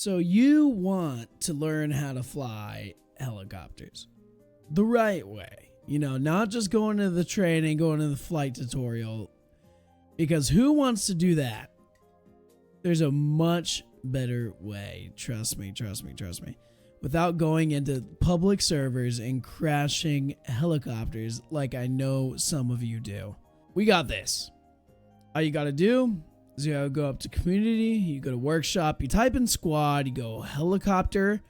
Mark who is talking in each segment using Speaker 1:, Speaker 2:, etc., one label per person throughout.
Speaker 1: So you want to learn how to fly helicopters the right way. You know, not just going to the training, going to the flight tutorial. Because who wants to do that? There's a much better way. Trust me, trust me, trust me. Without going into public servers and crashing helicopters like I know some of you do. We got this. All you gotta do is you gotta go up to community, you go to workshop, you type in squad, you go helicopter,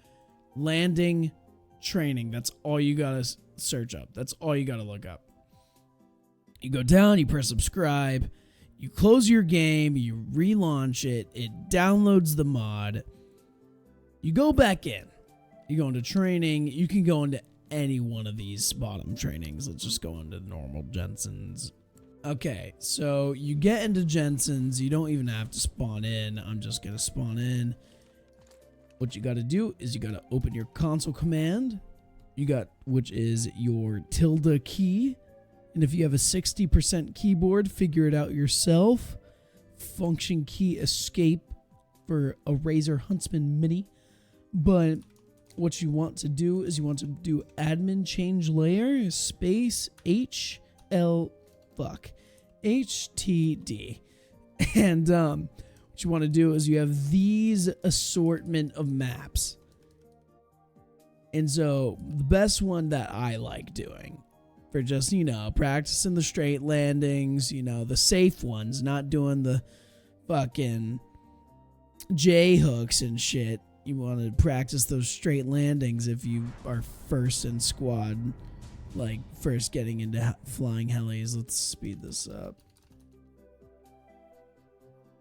Speaker 1: landing, training. That's all you gotta search up. That's all you gotta look up. You go down, you press subscribe, you close your game, you relaunch it, it downloads the mod, you go back in, you go into training, you can go into any one of these bottom trainings. Let's just go into normal Jensen's. Okay, so you get into Jensen's, you don't even have to spawn in. I'm just gonna spawn in. What you gotta do is you gotta open your console command, which is your tilde key. And if you have a 60% keyboard, figure it out yourself. Function key escape for a Razer Huntsman Mini. But what you want to do is you want to do adminchangelayer space HTD. And what you want to do is you have these assortment of maps. And so the best one that I like doing for just, you know, practicing the straight landings, you know, the safe ones, not doing the fucking J hooks and shit. You want to practice those straight landings if you are first in squad, like first getting into flying helis. Let's speed this up.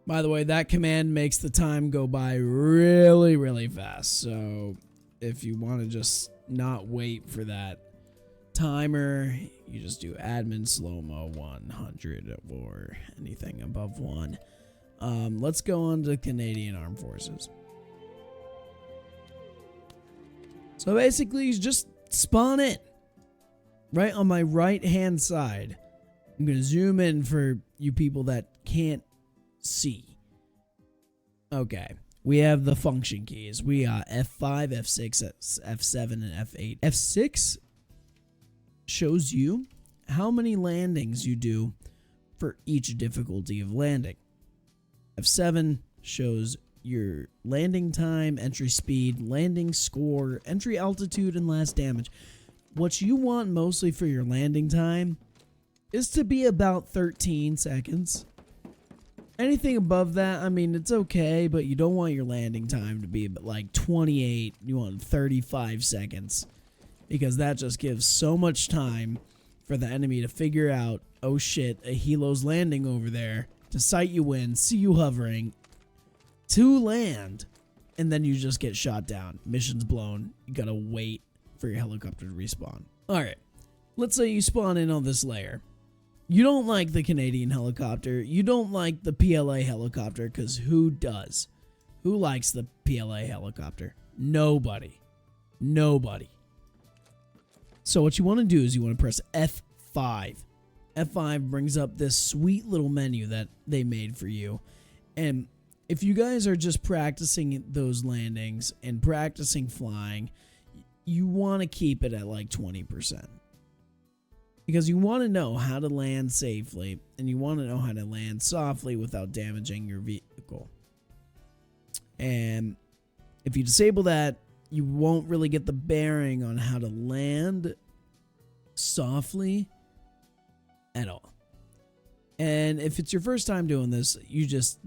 Speaker 1: By the way, that command makes the time go by really, really fast. So if you want to just not wait for that timer, you just do adminslowmo 100 or anything above 1. Let's go on to Canadian Armed Forces. So basically, you just spawn in right on my right hand side. I'm going to zoom in for you people that can't see. Okay, we have the function keys. We got F5, F6, F7, and F8. F6 shows you how many landings you do for each difficulty of landing. F7 shows your landing time, entry speed, landing score, entry altitude, and last damage. What you want mostly for your landing time is to be about 13 seconds. Anything above that, I mean, it's okay, but you don't want your landing time to be like 28. You want 35 seconds because that just gives so much time for the enemy to figure out, oh shit, a helo's landing over there, to sight you in, see you hovering, to land, and then you just get shot down. Mission's blown. You gotta wait for your helicopter to respawn. Alright, let's say you spawn in on this layer. You don't like the Canadian helicopter. You don't like the PLA helicopter, because who does? Who likes the PLA helicopter? Nobody. Nobody. So what you want to do is you want to press F5. F5 brings up this sweet little menu that they made for you. And if you guys are just practicing those landings and practicing flying, you want to keep it at like 20%. Because you want to know how to land safely, and you want to know how to land softly without damaging your vehicle. And if you disable that, you won't really get the bearing on how to land softly at all. And if it's your first time doing this, you just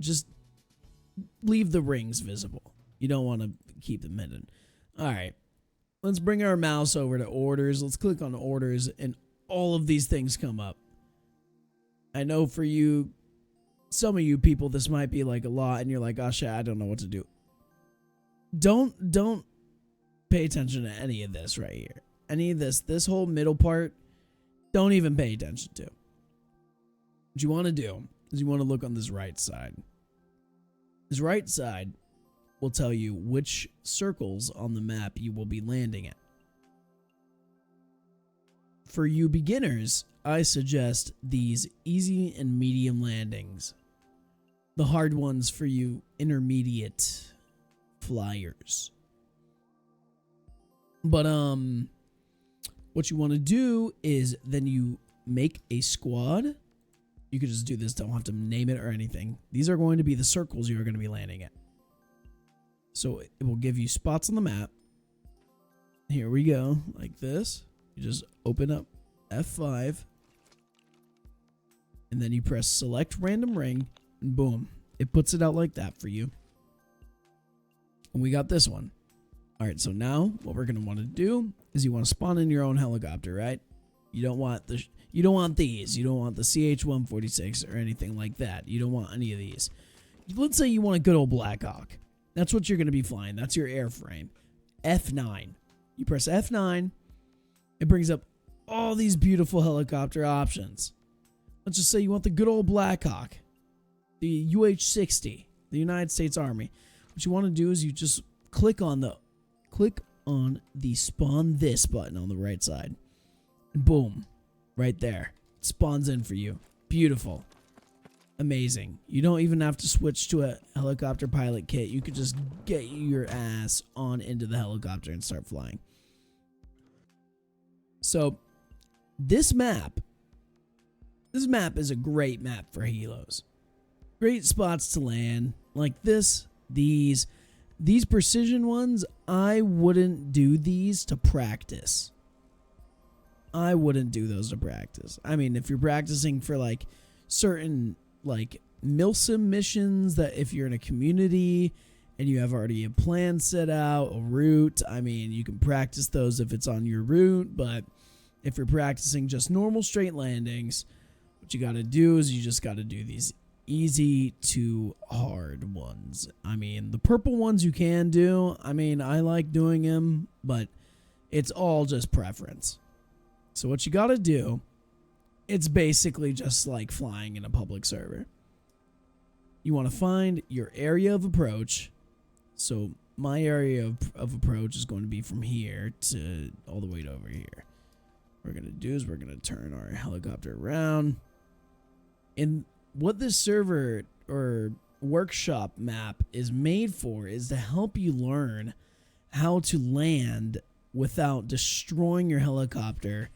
Speaker 1: leave the rings visible. You don't want to keep them hidden. All right, let's bring our mouse over to orders. Let's click on orders, and all of these things come up. I know for you, some of you people, this might be like a lot, and you're like, oh shit, I don't know what to do. Don't pay attention to any of this right here. Any of this whole middle part, don't even pay attention to. What you want to do is you want to look on this right side. This right side will tell you which circles on the map you will be landing at. For you beginners, I suggest these easy and medium landings. The hard ones for you intermediate flyers. But what you want to do is then you make a squad. You could just do this, don't have to name it or anything. These are going to be the circles you are going to be landing at. So it will give you spots on the map. Here we go, like this. You just open up F5. And then you press select random ring. And boom, it puts it out like that for you. And we got this one. All right, so now what we're going to want to do is you want to spawn in your own helicopter, right? You don't want these. You don't want the CH-146 or anything like that. You don't want any of these. Let's say you want a good old Black Hawk. That's what you're going to be flying. That's your airframe. F9. You press F9. It brings up all these beautiful helicopter options. Let's just say you want the good old Black Hawk, the UH-60, the United States Army. What you want to do is you just click on the spawn this button on the right side. And boom, right there. It spawns in for you. Beautiful. Amazing. You don't even have to switch to a helicopter pilot kit. You could just get your ass on into the helicopter and start flying. So, this map is a great map for helos. Great spots to land. Like this, these precision ones, I wouldn't do these to practice. I wouldn't do those to practice. I mean, if you're practicing for like certain like milsim missions, that if you're in a community and you have already a plan set out, a route, I mean, you can practice those if it's on your route. But if you're practicing just normal straight landings, what you got to do is you just got to do these easy to hard ones. I mean, the purple ones you can do. I mean, I like doing them, but it's all just preference. So what you got to do, it's basically just like flying in a public server. You want to find your area of approach. So my area of approach is going to be from here to all the way to over here. What we're going to do is we're going to turn our helicopter around. And what this server or workshop map is made for is to help you learn how to land without destroying your helicopter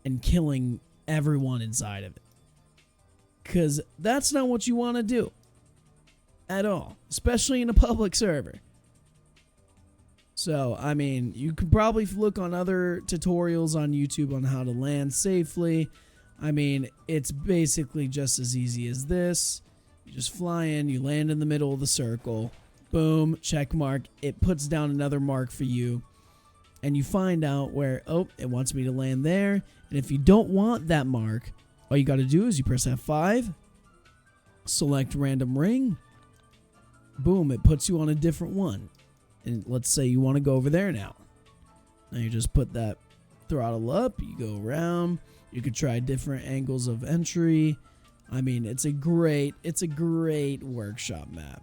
Speaker 1: and killing everyone inside of it. Because that's not what you want to do at all, especially in a public server. So, I mean, you could probably look on other tutorials on YouTube on how to land safely. I mean, it's basically just as easy as this. You just fly in, you land in the middle of the circle, boom, check mark. It puts down another mark for you. And you find out where, oh, it wants me to land there. And if you don't want that mark, all you got to do is you press F5, select random ring, boom, it puts you on a different one. And let's say you want to go over there now. Now you just put that throttle up, you go around, you could try different angles of entry. I mean, it's a great workshop map.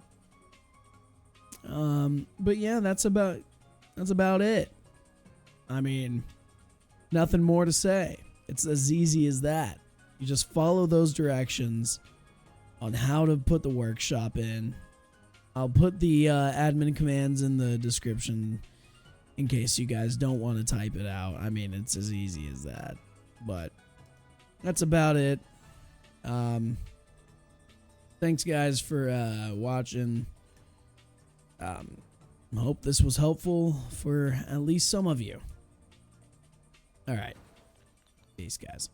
Speaker 1: But yeah, that's about it. I mean, nothing more to say. It's as easy as that. You just follow those directions on how to put the workshop in. I'll put the admin commands in the description in case you guys don't want to type it out. I mean, it's as easy as that. But that's about it. Thanks, guys, for watching. I hope this was helpful for at least some of you. All right. Peace, guys.